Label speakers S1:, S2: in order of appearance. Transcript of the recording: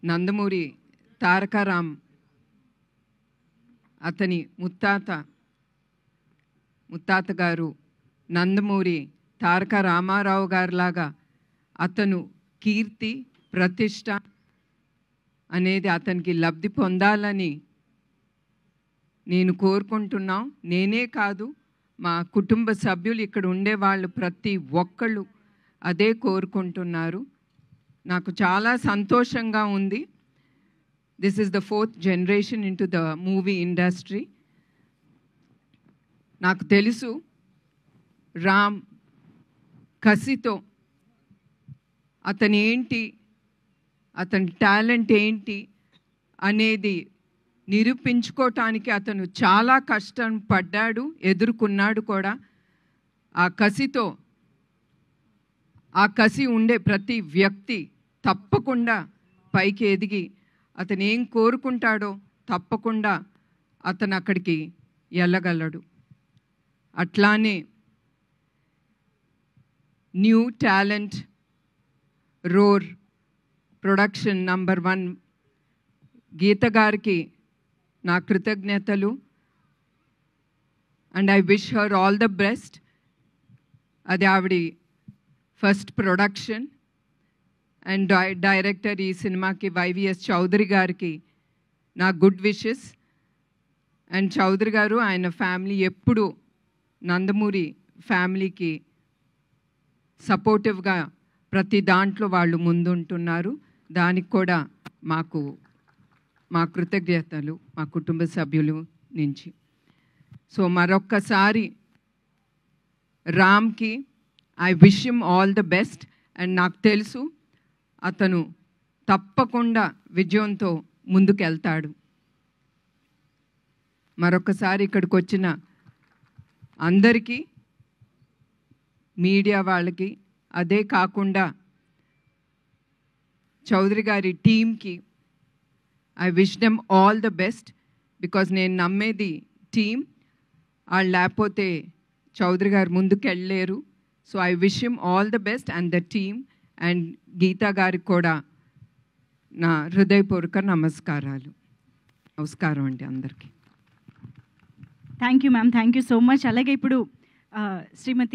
S1: నందమూరి తారకరాం అతని ముత్తాత గారు నందమూరి తారక రామారావు గారిలాగా అతను కీర్తి ప్రతిష్ట అనేది అతనికి లబ్ధి పొందాలని నేను కోరుకుంటున్నాం. నేనే కాదు, మా కుటుంబ సభ్యులు ఇక్కడ ఉండేవాళ్ళు ప్రతి ఒక్కళ్ళు అదే కోరుకుంటున్నారు. నాకు చాలా సంతోషంగా ఉంది. This is the 4th generation into the movie industry. నాకు తెలుసు రామ్ కసితో అతని టాలెంట్ ఏంటి అనేది నిరూపించుకోవటానికి అతను చాలా కష్టం పడ్డాడు, ఎదుర్కొన్నాడు కూడా. ఆ కసి ఉండే ప్రతి వ్యక్తి తప్పకుండా పైకి ఎదిగి అతను ఏం కోరుకుంటాడో తప్పకుండా అతను అక్కడికి వెళ్ళగలడు. అట్లానే new talent roar production number 1 Geetha గారికి నా కృతజ్ఞతలు. And I wish her all the best. అది ఆవిడ ఫస్ట్ ప్రొడక్షన్. అండ్ డైరెక్టర్ ఈ సినిమాకి వైవిఎస్ చౌదరి గారికి నా గుడ్ విషెస్. అండ్ చౌదరి గారు ఆయన ఫ్యామిలీ ఎప్పుడు నందమూరి ఫ్యామిలీకి సపోర్టివ్గా ప్రతి దాంట్లో వాళ్ళు ముందుంటున్నారు. దానికి కూడా మా కృతజ్ఞతలు మా కుటుంబ సభ్యులు నుంచి. సో మరొక్కసారి రామ్కి I wish him all the best. And నాకు తెలుసు అతను తప్పకుండా విజయంతో ముందుకెళ్తాడు. మరొకసారి ఇక్కడికి వచ్చిన అందరికీ, మీడియా వాళ్ళకి, అదే కాకుండా చౌదరి గారి టీమ్కి I wish them all the best. Because నేను నమ్మేది టీమ్. వాళ్ళు లేకపోతే చౌదరి గారు ముందుకెళ్ళలేరు. So I wish him all the best and the team. And Geetha గారికి కూడా నా హృదయపూర్వక నమస్కారం అండి అందరికీ.
S2: Thank you ma'am, thank you so much. అలాగే ఇప్పుడు శ్రీమతి